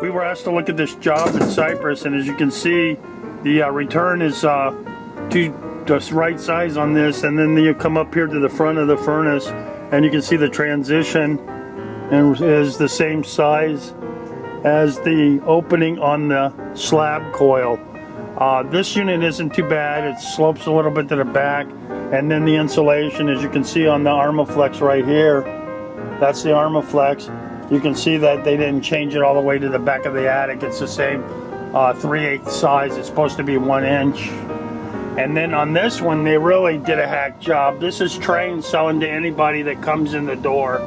We were asked to look at this job in Cyprus, and as you can see, the return is just right size on this, and then you come up here to the front of the furnace and you can see the transition and is the same size as the opening on the slab coil. This unit isn't too bad. It slopes a little bit to the back, and then the insulation, as you can see on the Armaflex right here, that's the Armaflex. You can see that they didn't change it all the way to the back of the attic. It's the same 3/8 size. It's supposed to be 1 inch. And then on this one, they really did a hack job. This is train selling to anybody that comes in the door.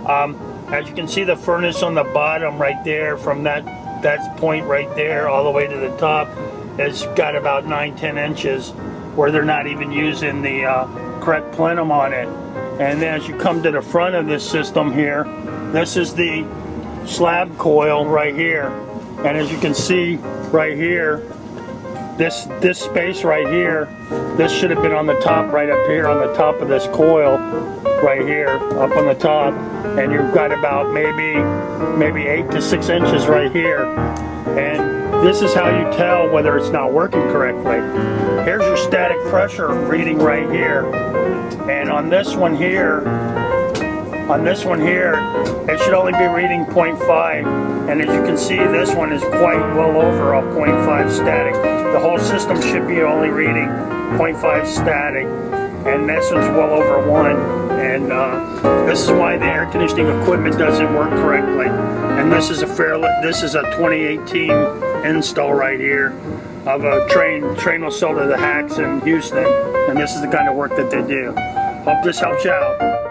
As you can see, the furnace on the bottom right there, from that point right there all the way to the top, has got about 9-10 inches where they're not even using the correct plenum on it. And then as you come to the front of this system here, this is the slab coil right here. And as you can see right here, this space right here, this should have been on the top, right up here on the top of this coil right here, up on the top. And you've got about maybe 8 to 6 inches right here. And this is how you tell whether it's not working correctly. Here's your static pressure reading right here. And on this one here, it should only be reading 0.5. And as you can see, this one is quite well over a 0.5 static. The whole system should be only reading 0.5 static. And this one's well over 1. And this is why the air conditioning equipment doesn't work correctly. And this is a 2018 install right here of a train will sell to the hacks in Houston. And this is the kind of work that they do. Hope this helps you out.